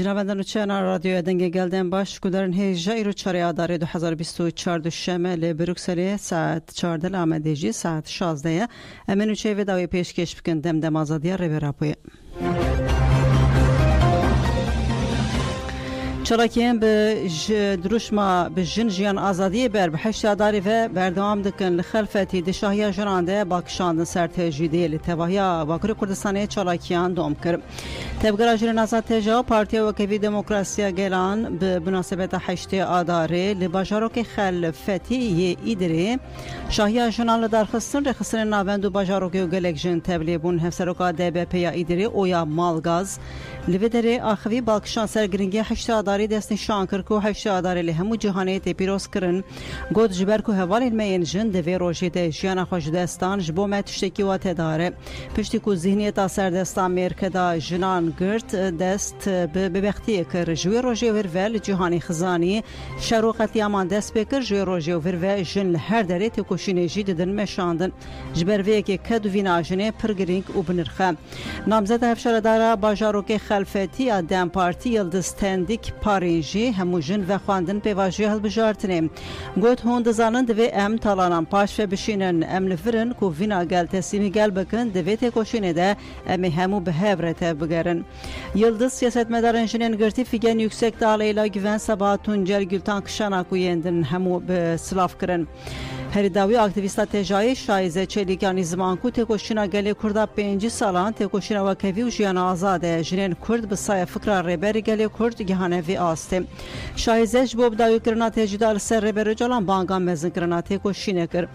جنابندان چنان رادیو دنگ گلدن باش کدرن هیجا ایرو 4 آذر 2024 دوشنبه ل بروکسل ساعت 14 آمدیجی ساعت 16 امنو چه وداوی پیشکش بکن دم آزادی ربراپوی چراکیم به دروشما به جنجیان آزادی بر به هشتاداری و بردوام دکن لخلفتی دشاهی جرانده باکشاندن سرتجیدی لتواهیا واکر کردستانی چراکیان دوم کرد. تبگر جران آزاد تجا پارتی وکوی دموکراسی گلان به مناسبت هشت آذر لباجاروک خلفتی ایدری شاهی جران لدرخستن رخصن ناوند و باجاروک گلک جن تبلیغون هفسروکا دب پیا ایدری اویا مالگاز لودری آخوی باکشان سرگرینگی هشت آذر دست نشان کرد که هشت آذر لهم جهانی تپیروس کرن گود جبر که حوالی المین جن دوی روشیده جیان خوش دستان جبو متشتکی و تداره پشتی که ذهنیت اثر دستان مرکدا جنان گرد دست به بختی کر جوی روشی ورول جهانی خزانی شروقتی امان دست بکر جوی روشی ورول جن هر دره تکوشینه جید دن مشاندن جبر وی که کدو ویناجنه پرگرینگ و بنرخه نامزد هفشار داره باجاروک خلفتی آدم پارتی یلدز تندیک پارینجی هموجن و خواندن به واژه هلبجارتنه گوت هوند زانند و ام تالانان پاش و بشینن ام لفرن کو وینا گل تسلیمی گل بکن دویت کوشینه ده ام همو به هورته بگرن یلدز سیاست مدارن جنین گرتی فیگن yüksek دالیلا güven sabah Tuncer Gültan Kışana kuyendin همو به سلاف کرن هر داوی اکتیویستا تجایی شایزه چلیکانی زمان کو تکوشینا گلی کرد 5 سالان تکوشینا و کوی و جیان آزاده جنین کرد به سایه فکر ربر گلی کرد گهانه وی آسته شایزه جبوب داوی کرنا تجدال سر ربر جلان بانگان مزن کرنا تکوشینه کر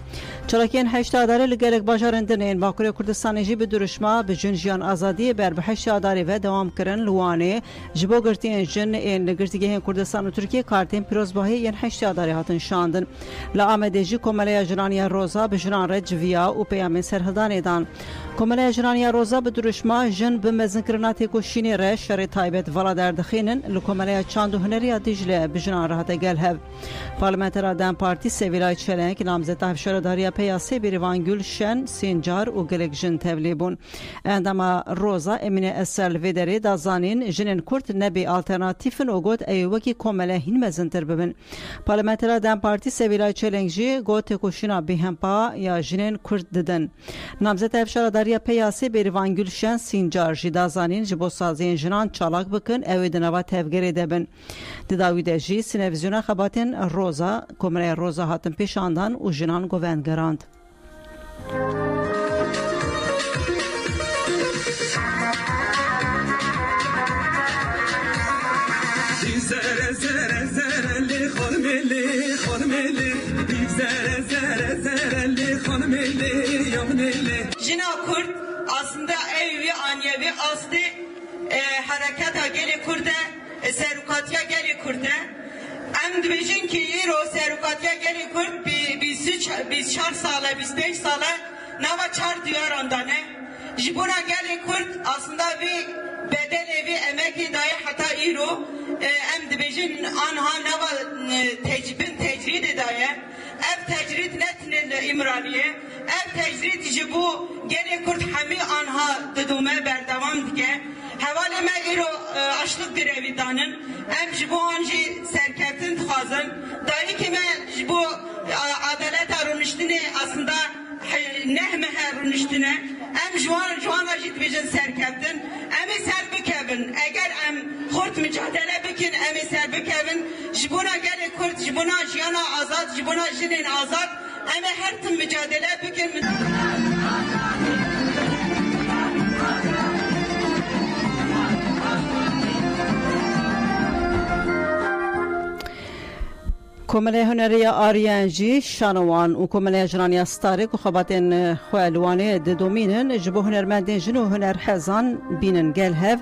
چراکین 8 آذر لگلک باجارندنین باکوری کردستان جی به درشما به جن جیان آزادی بر به 8 آذر و دوام کرن لوانه جبو گرتین جن این لگرتیگه کردستان و ترکیه کارتین پیروزباهی ین 8 آذر هاتن شاندن لا آمدجی کمالی جرانیا روزا به جران رجویا و پیام سرهدان دان کمالی جرانیا روزا به درشما جن به مزن کرنات کوشینی رش شر تایبت والا در دخینن لکمالی چاند و هنری دیجله به جران راحت گلهب پارلمانتر آدم پارتی سویلای چلنگ نامزد هفشار داریا پیاسی بریوان گل شن سینجار و گلک جن تبلیبون اندما روزا امینه اصل ویدری دازانین جنن کرد نبی آلترناتیفن و گوت ایوکی کمالی هین مزنتر ببن پارلمانتر آدم پارتی سویلای چلنگجی گوت کوشینا بهمپا یا جنن کرد ددن نامزد هفشار داریا پیاسی بریوان گل شن سینجار جدازانین جبو سازین جنان چالاک بکن اویدنوا تفگری دبن دداویده جی سینویزیونا خباتین روزا کمره روزا هاتن پیشاندان و جنان گوندگراند Jina Kurd aslında evi anyevi aslı harekata geli Kurd'e serukatya geli Kurd'e em dibijin ki yiro serukatya geli Kurd biz 4 sale 5 sale nava 4 diyarandane jibuna geli Kurd aslında bir bedel evi emekli dahi hata yiro em dibijin anha nava tecrid dahi ev tecrid netnil İmraniye ev tecrid jibu gene Kurd hemi anha dedume berdevam dike havale me iro açlık grevidanın em jibu anji serketin tıkazın dahi kime jibu adalet aruniştine aslında nehme aruniştine em juan ajit bijin serketin emi serbikevin eğer em Kurd mücadele bikin emi serbikevin jibuna gene Kurd jibuna jiyana azad jibuna jinin azad emi her tüm mücadele bikin کمله هنری آریانجی شانوان و کمله جرانی استاریک و خباتن خوالوانه دومینن جبو هنرمندین جنو هنر حزان بینن گلهف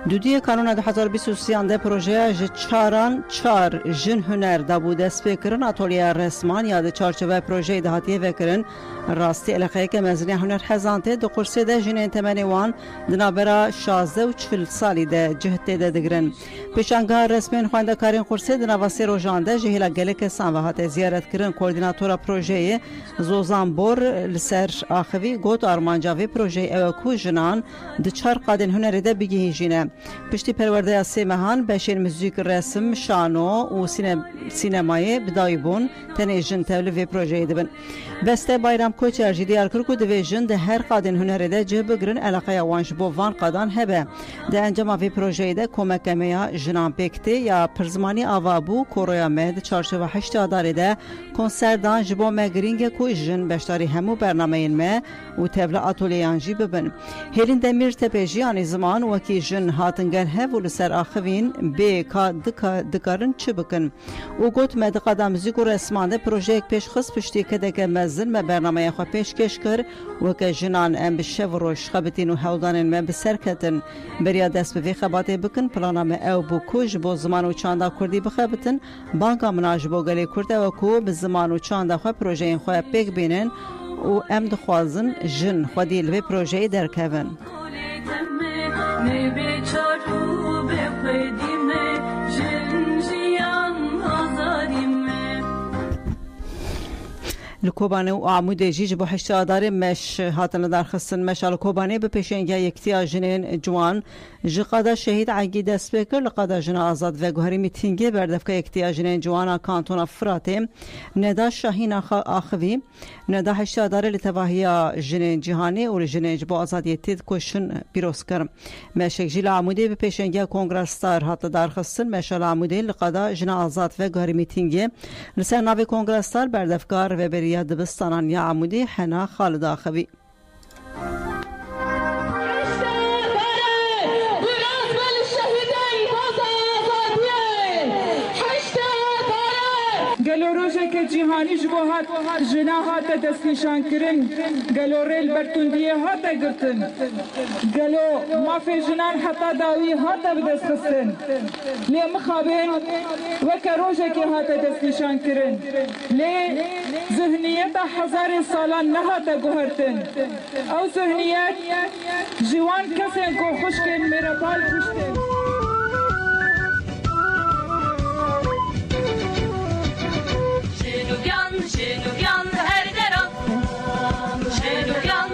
دودی کانون 2023 ده پروژه چاران چار جن هنر دابو دست بکرن اتولیه رسمان یا ده چارچوه پروژه دهاتیه وکرن راستی علاقه که مزنی هنر حزانته دو قرصه ده جن انتمنی وان دنابرا 16 و 40 سالی ده جهته ده دگرن پیشانگاه رسمین خوانده کارین قرصه دنواسی روژانده جهیلا گلک سانوهات زیارت کرن کوردیناتورا پروژه زوزان بور لسر آخوی گوت آرمانجاوی پروژه اوکو جنان ده چار قادن هنری ده بگیهی جینه پشتی پرورده سیمهان بشین موزیک رسم شانو و سینمای بدای بون تنه جن تول وی پروژه دبن بسته بایرام کوچر جی دیار کرد که دویژن ده هر قادن هنر ده جه بگرن علاقه وانش بو وان قادان هبه ده انجام وی پروژه ده کمکمیا جنان پکتی یا پرزمانی آوابو کورویا مد چارچوب 8 آدار ده کنسر دان جبو مگرینگ کو جن بشتاری همو برنامه این ما و تبل آتولیان جی ببن هلین دمیر تپیجی آنی زمان وکی جن هاتنگن هف و لسر آخوین بی که دکارن چه بکن و گوت مد قدم موزیک و رسمانده پروژه یک پیش خص پشتی که دکه مزن ما برنامه خو پیش کش کر وکه جنان ام بشه و روش خبتین و هودان ما بسرکتن بریا دست به خباته بکن پلانامه او بو کوج بو زمان و چاندا کردی بخبتن بانکا مناج بو گلی کرده و کو به زمان و چاندا خو پروژه این خو پیک بینن و ام دخوازن جن خودی لوی پروژه درکون لکوبانه و عمود جیج با 8 آدار مش هاتن در خستن مش لکوبانه به پیشنگی یکتیا جنین جوان جقادا شهید عگی دست بکر لقادا جن آزاد و گوهری میتینگی بردفکه یکتیا جنین جوان کانتون فراته ندا شاهین آخوی ندا 8 آدار لتواهی جنین جهانی و جنین با آزادی تید کشن پیروز کرم مشک جیل عمودی به پیشنگی کنگرستار هات در خستن مش عمودی لقادا جن آزاد و گوهری میتینگی لسر ناوی کنگرستار بردفکار و بری دبستانان یا عمودی حنا خالد آخوی گلوروژه که جهانی جبهات جناحات دست نشان کرن گلوریل برتوندیه هات گرتن گلو مافی جنان حتی داوی هات بدست خستن لی مخابن وکروژه که هات دست نشان کرن لی ذهنیت 1000 سالان نهات گوهرتن او ذهنیت جوان کسین کو خوشکن مرپال خوشتن Şenugyan her deran Şenugyan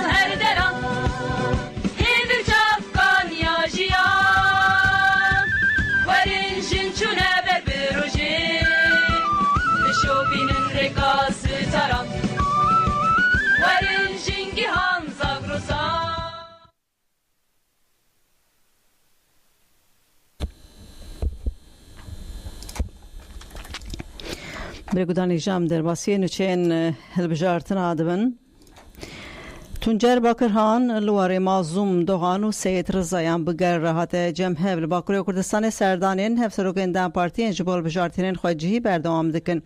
her deran Hidir çapkan yaşayan Varin şinçune berberoji Şobinin rekası taran Varin şingihan zagrosan برگودانی جام در باسی نچین هلبجارتن آدبن تونجر باکرهان لواره مازوم دوغان و سید رضایان بگر راحت جمع هفل باکری کردستان سردانین هفسروکن دم پارتی انجبال بجارتنین خواهجی بردوام دکن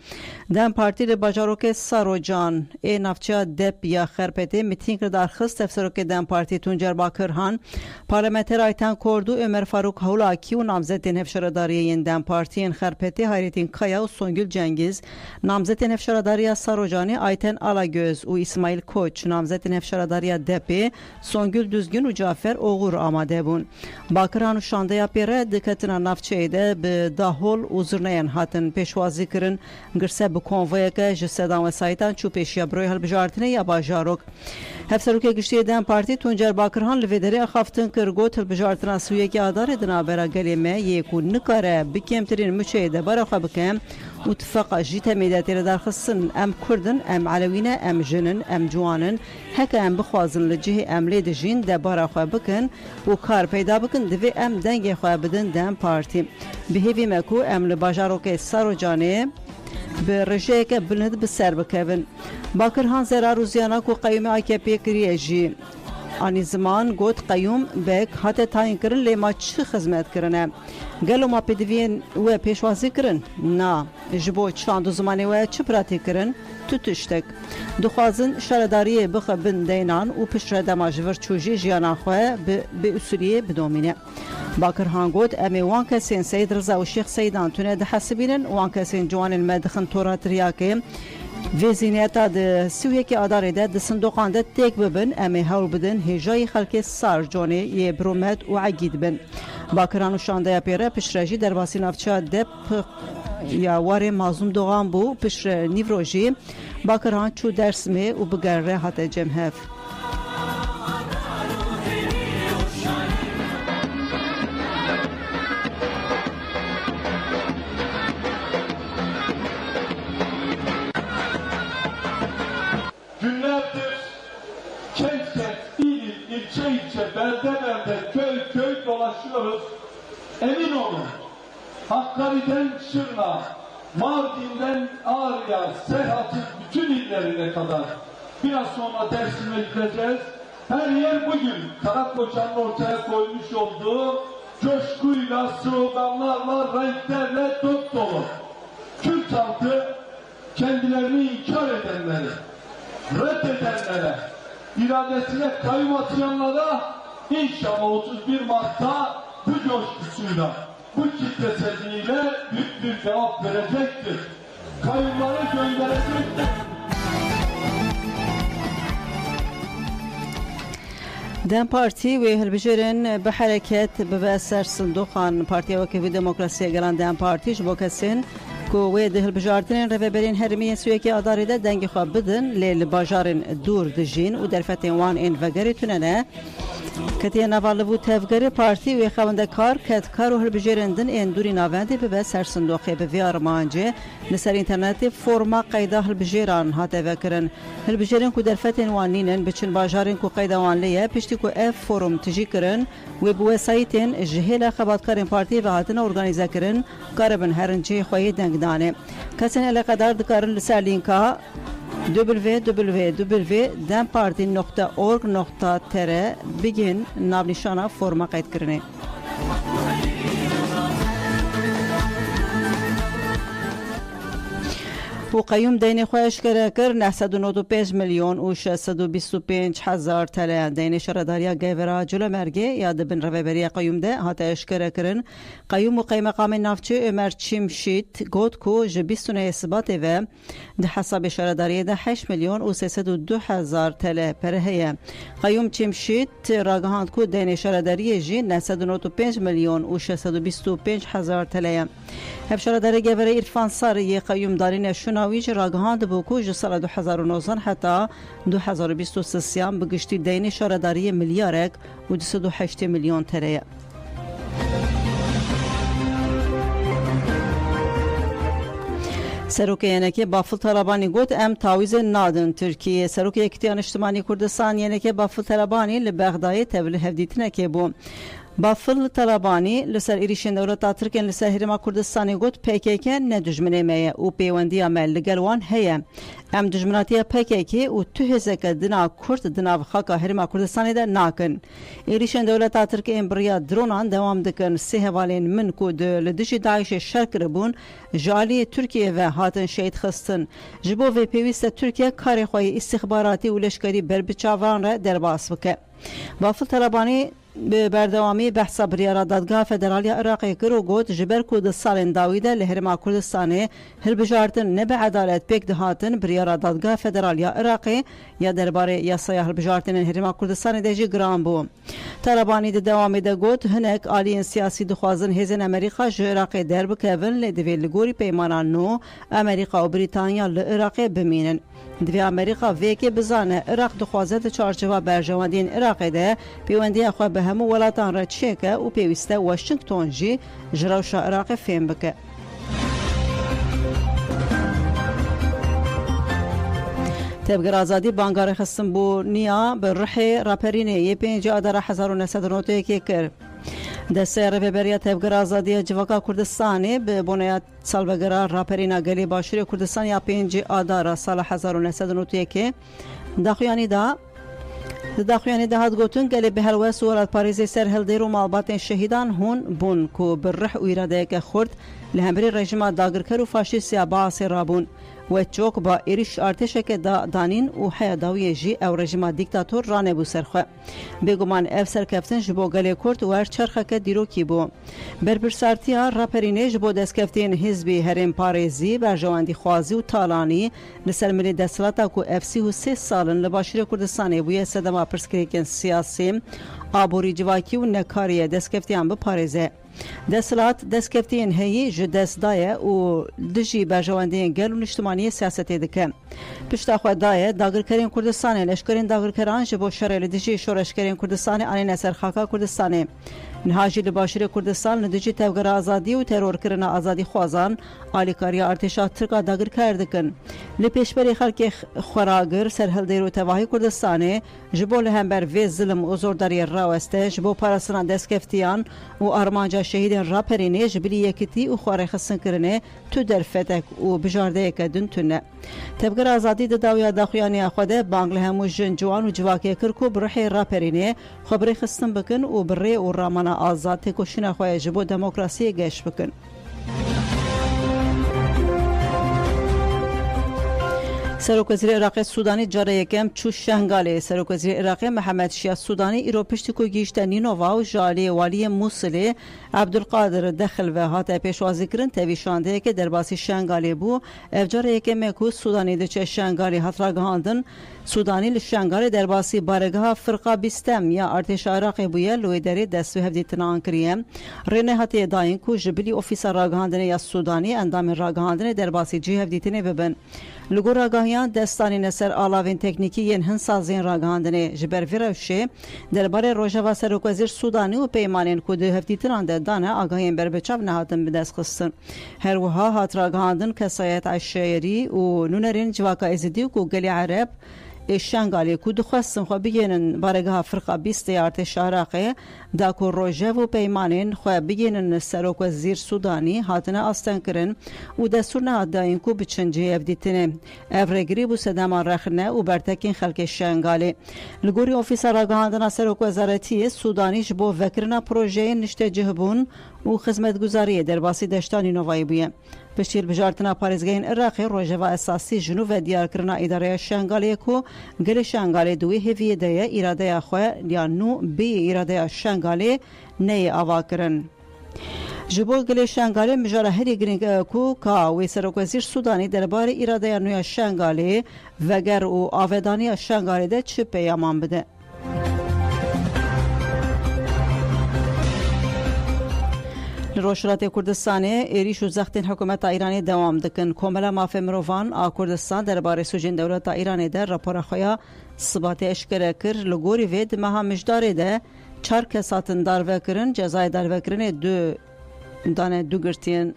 دم پارتی لباجاروک ساروجان ای نفچه دپ یا خرپتی میتینگ در خست هفسروک دم پارتی تونجر باکرهان پارلمنتر آیتان کردو عمر فاروق هولاکی و نامزدین هفشارداری این دم پارتی خرپتی هایرتین کایا و سونگل جنگیز نامزدین هفشارداری ساروجانی آیتن آلاگöz و اسماعیل کوچ نامزدین هفشارداری دپی سونگل düzgün و جعفر اوغور آماده بون باکران و شانده یا پیره دکتنا نفچه ده به داهول و زرنین هاتن پیشوازی کرن گرسه بکنویه که جسدان و سایتان چو پیشیا بروی هل بجارتنه یا باجاروک هفسروک گشتی دم پارتی تونجر باکرهان لفدری اخافتن کرگوت هل بجارتنا سویه که آدار دنا برا گلیمه یکو نکاره بکمترین مچه ده برا خواه بکم واتفاق جيت ميداتي در خصن ام كردن ام علوينه ام جنن ام جوانن هكا ام بخوازن لجه ام لید جين دبارا خواه بکن و کار پیدا بکن دوی ام دنگ خواه بدن دم پارتی بهیوی مکو ام لباجاروک ساروجانه به رجه که بلند بسر بکن باکرهان زرار و زیاناک و قیوم آکپی کریه جی آنی زمان گوت قیوم بک حتی تاین کرن لیما چه خدمت کرنه گلو ما پیدوین و پیشوازی کرن نه جبو چاندو زمانی و چه پراتی کرن تو تشتک دخوازن شرداری بخبن دینان و پشت دماجور چوجی جیانا خواه به اصولیه بدومینه باکرهان گوت امی وان کسین سید رضا و شیخ سیدان تونه ده حسبینن وان کسین جوان المدخن تورات ریاکه وزینیتا ده سویه که آداره ده صندوقان ده تک ببن امی هول بدن هجای خلک سار جونی یه برومت و عگید بن باکران و شانده یا پیره پشرجی در باسی نافچه ده یا واره مازوم دوغان بو پشر نیوروژی باکران چو درس می و بگره حتی جمهف başlıyoruz. Emin olun, Hakkari'den Şırnağa, Mardin'den Ağrı'ya, Serhat'ın bütün illerine kadar biraz sonra Dersim'e gideceğiz. Her yer bugün Karakoçan'ın ortaya koymuş olduğu coşkuyla, sloganlarla, renklerle dop dolu. Kürt halkı kendilerini inkar edenleri, reddedenlere, iradesine kayyum atayanlara inşallah 31 Mart'ta bu coşkusuyla, bu kitlesizliğiyle büyük bir cevap verecektir. Kayyumları gönderecektir. دم پارتی و هلبجرن به حرکت به سر صندوقان پارتی وکیل دموکراسی گران دم پارتیش با کسین که و ده هلبجارتن رفبرین هرمی سوی که اداره ده دنگ خواب بدن لیل باجارن دور دجین و در فتوان این وگری تونه کتی نوالو تفگر پارتی و خوانده کار کار و هلبجرندن این دوری نواندی به سر صندوقی به ویار مانجه نسر اینترنت فرما قیدا هلبجران هات وکرن هلبجرن کو در فتوان نینن بچن باجارن کو قیدا وان لیه پشتی کو اف فورم تجی کرن و بو سایتن جهیل خباتکارن پارتی و هاتن ارگانیزه کرن کاربن هرنجی خوی دنگ دانه کسان علاقدار دکارن لسر لینکا www.demparti.org.tr بگین ناونشانا فرما قید کرنه و قیوم دین خواهش کرد 995 میلیون و 625 هزار تله دین شهرداری گیورا جلو مرگه یاد بن رهبری قیوم ده هات اشکره کرن قیوم و قیم مقام نافچه عمر چیمشیت گفت کو جبیستونه اثبات و ده حساب شهرداری ده 8 میلیون و 302 هزار تله پرهیه قیوم چیمشیت راگهاند کو دین شهرداری جی 995 میلیون و 625 هزار تله هف شهرداری گیورا عرفان ساری قیوم دارین شناویج راگهاند بوکو جو سال 2019 حتی 2023 بگشتی دین شهرداری میلیارد و 208 میلیون تله سروک ینکی بافل طلبانی گوت ام تعویض نادن ترکیه سروک یکتیان اجتماعی کردستان ینکی بافل طلبانی لبغدای تبلیغ هفدیتنه که بو بافل طلبانی لسر ایریشن دولت ترکیه لسر هرما کردستانی گوت PKK نه دجمنه میه و پیوندی عمل لگلوان هیه ام دجمناتی PKK و تو هزک دنا کرد دنا خاکا هرما کردستانی ده ناکن ایریشن دولت ترکیه امبریا درونان دوام دکن سه حوالین من کود لدجی داعش شرک ربون جالی ترکیه و هاتن شهید خستن جبو و پیوست ترکیه کاری خوی استخباراتی و لشکری بربچاوان را درباس بکه بافل طلبانی به بردوامی بحث بریارا دادگاه فدرالی عراقی کرو گوت جبر کود سالن داویده لهرما کردستانه هل بجارتن نبع عدالت پیک دهاتن بریارا دادگاه فدرالی عراقی یا درباره یاسای هل بجارتن هرما کردستانه دیجی گرام بو طلبانی ده دوامی ده گوت هنک آلین سیاسی دخوازن هزن امریکا جو عراقی درب کهون لدوی لگوری پیمانان نو امریکا و بریتانیا لعراقی بمینن دوی امریکا ویکی بزانه عراق دخوازه چارچوبه برجواندین عراقی ده پیوندی خو به همو ولاتان را چیکه و پیوسته واشنگتن جی جراوش عراق فهم بکه تبگر آزادی بانگار خستن بو نیا به رحی راپرینه یه 5 آذر 1991 کر دسته رهبری تبگر آزادی جواکا کردستانی به بنیاد سالوگرا راپرینا گلی باشوری کردستان یا 5 آذر سال 1991 داخویانی ده هات گوتن گلی به هلوس ولاد پاریزی سر هلدیر و مالبات شهیدان هون بون کو بالرح و ایراده که خورد لهمبری رژیم داگرکر و فاشیست یا باعث رابون و چوک با ایریش ارتش که دانین و حیاداوی جی او رژیم دیکتاتور رانه بو سرخه بگمان اف سرکفتن جبو گلی کرد و ار چرخه که دیرو کی بو برپرسارتی ها راپرینه جبو دستکفتین حزبی هرم پاریزی برجواندی خوازی و تالانی لسر ملی دستلاتا کو اف 33 سالن لباشیر کردستانی بوی سدما پرسکریکن سیاسی آبوری جواکی و نکاری دستکفتیان به پاریزه دسلات دسکفتین هی جدس دایه و دجی برجواندین گل و نشتمانی سیاست دکه پشتا خود دایه داگرکرین کردستان لشکرین داگرکران جبو شرل دجی شورشکرین کردستان آنی نصر خاکا کردستان نهاجی لباشر کردستان ندجی تفگر آزادی و ترور کرنا آزادی خوازان آلیکاریا ارتشا ترکا داگر کردکن لپیشبری خلق خوراگر سرهل دیرو تواهی کردستان جبو لهمبر وی ظلم و زورداری راوسته جبو پارسنان دسکفتیان و آرمانجا شهیدین را پرینه جبلی یکتی و خواره خسن کرنه تو در فتک و بجارده که دن تونه تفگر آزادی داویا داخویانی خوده بانگل همو جن جوان و جواکی کرکو بروحی را پرینه خبری خستن بکن و بره و رامانا آزاد تکوشینا خواه جبو دموکراسی گش بکن سروک وزیر عراق سودانی جاره یکم چوش شهنگاله سروک وزیر عراق محمد شیعه سودانی ایرو پشتی که گیشتن نینووا و جالی والی موصله عبدالقادر دخل و هات پیشوازی کرن تویشانده که در باسی شهنگاله بو افجار یکم که سودانی دچه شهنگاله هتراگهاندن سودانی لشهنگاله در باسی بارگاه فرقه بیستم یا ارتش عراق بویه لویداری دست و هفدیتن آنکریم رینه هاتی داین که جبلی اوفیس راگهاندن یا سودانی اندام راگهاندن در باسی جی هفدیتنه ببن لگو راگاهیان دستانی نصر آلاوین تکنیکی ین هنسازین راگهاندنه جبر ویروشه درباره روژاوا سروک وزیر سودانی و پیمانین که ده هفتیتران ده دانه آگاهین بر بچاو نهاتن بدست خستن هر وها هات راگهاندن کسایت عشایری و نونرین جواکا ازدی و که گلی عرب شنگالی که دخواستن خواه بگینن بارگاه فرقه بیست ارتش عراقی دا که روژه و پیمانین خواه بگینن سروک وزیر سودانی هاتنه آستن کرن و دستور نهاد داین که بچنجی افدیتنه افرگری بو سدمان رخنه و برتکین خلق شنگالی لگوری اوفیس راگهاندن سروک وزارتی سودانیش بو وکرنا پروژه نشته جهبون و خدمتگزاری در باسی دشتانی نوایی بویه پشتیر بجارتنا پارێزگەین عێراقی ڕۆژێڤە ئەساسی ژنوڤ دیارکردنا ئیدارەیە شانگالەیەک و گەلێ شانگالێ دوێ هێڤیەدەیە ئیرادەیە خوێ یان نو بێ ئیرادەیە شانگالێ نەیە ئاواکردن ji bo gilê şengalê mijara herî girîng ku ka wê Serokwezîr Sudanî derbarê îradeya nû ya Şengalê veger û avedaniya Şengalê de çi peyaman bide. Li Rojhilatê Kurdistanê êrîş û zextên hikûmeta Îranê dewam dikin. Komela Mafê Mirovan a Kurdistan derbarê sûcên dewleta Îranê de rapora xwe ya sibatê eşkere kir. Li gorî vê di meha mijdarê de 4 kes hatin darvekirin. Cezayê darvekirinê du girtiyên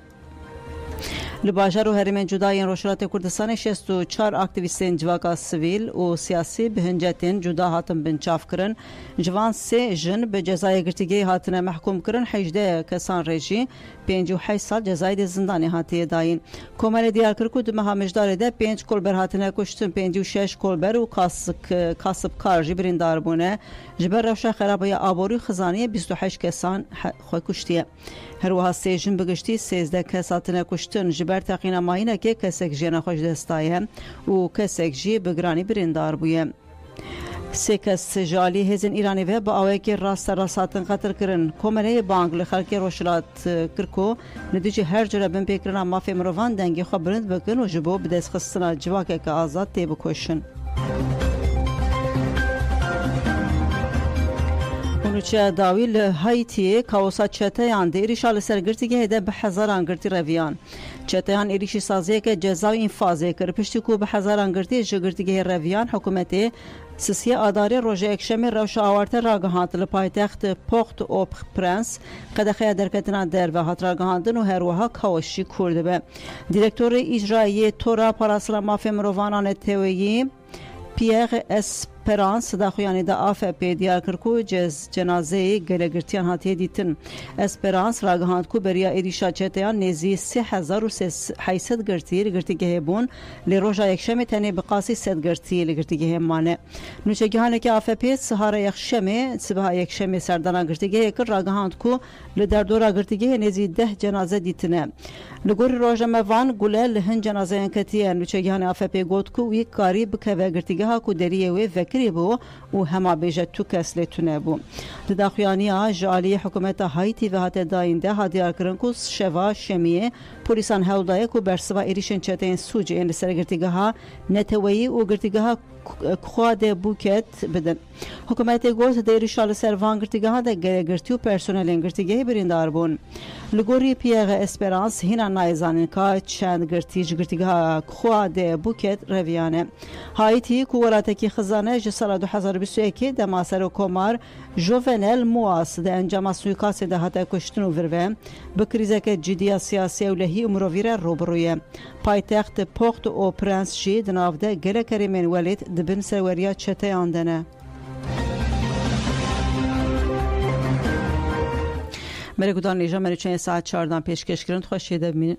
li bajar û herêmên cudayên Rojhilatê Kurdistanê 64 aktivîstên civaka sivîl û siyasî bi hincetên cuda hatin binçavkirin. Civan sê jin bi cezayê girtîgehê hatine mehkûm kirin. 18 kesan rê jî 58 sal cezayê de zindanê hatiye dayîn. Komelê diyar kir ku di meha mijdarê de 5 kolber hatine kuştin. 56 kolber û kasıbkar jî birîndar bûne. Ji ber rewşa xerabiya aborî xizaniyê 28 kesan xwe kuştiye. Her wiha sê jin bi giştî 13 kes hatine kuştin. Ji ber teqîna mayînekê kesek jiyana xwe ji dest daye û kesek jî bi giranî birîndar bûye. Sê kes ji alî hêzên Îranê ve bi awayekî rast hatin qetil kirin. Komeleyê bang li xelkê Rojhilat kir ku li dijî her cure bin pêkirina mafê mirovan dengê xwe bilind bikin û ji bo bi destxistina civakeke azad tê bikoşin. Çe dawî li Haytiyê kaosa çeteyan de êrişa li ser girtîgehê de bi hezaran girtî reviyan. Çeteyan êrişî saziyeke ceza û înfazê kir. Piştî ku bi hezaran girtî ji girtîgehê reviyan hikûmetê sisiye adarê rojê ekşemê rewşa awarte ragihand li paytexta Port-au-Prince qedexeya derketina derve hat ragihandin û her wiha kaosî kûr dibe. Direktorê îcrayî tora parastina mafê mirovanan teweyî Pierre Esperance daxuyanê de AFP diyar kir ku cenazeyê gelegirtiyan hatiye dîtin. Esperance ragihand ku beriya êrişa çeteyan nêzî 3800 girtî li girtîgehê bûn. Lê roja yekşemê tenê bi qasî 100 girtî li girtîgehê mane. Nûçegihaneke AFP sihara yekşemê sibiha yekşemê serdana girtîgehê kir ragihand ku li derdora girtîgehê nêzî 10 cenaze dîtine. Li gorî roja me van gule li hin cenazeyên ketiye. Nûçegihanê AFP got ku wî karî bikeve girtîgeha ku deriyê wê vekirî bû û hema bêje tu kes lê tune bû. Di daxuyaniya ji aliyê hikûmeta Haytî ve hate dayîn de ha diyarkirin ku şeva şemiyê پلیسان هەوڵدایەک و بەرسەوە ئێریشن چەتەین سوجێن لەسەر گرتیگەها نەتەوەیی و گرتیگەها خوا دێ بووکێت بدن حکوومەتی گۆت دەیریشا لەسەر وان گرتیگەها دەگەرەگرتی و پەرسۆنەلێن گرتیگەهی بریندار بوون لە گۆری پیێغە ئەسپێرانس هینا نایزانین کە چەند گرتیج گرتیگەها خوا دێ بووکێت ڕێڤیانە هایتی کو وڵاتێکی خزانە ji sala 2021 دەماسەر و کۆمار ژۆڤێنێل مواس دە ئەنجاما سویکاسێ دەهاتە کوشتن و virvê bi krîzeke ciddiya siyasî û lehî û mirovî re rûbirû ye paytext Port û Prens jî di nav de gelek herêmên welêt dibin serweriya çeteyan de ne Merê gudan nêja merê çeyên saet 4 pêşkêşkirin xweşê de bimînin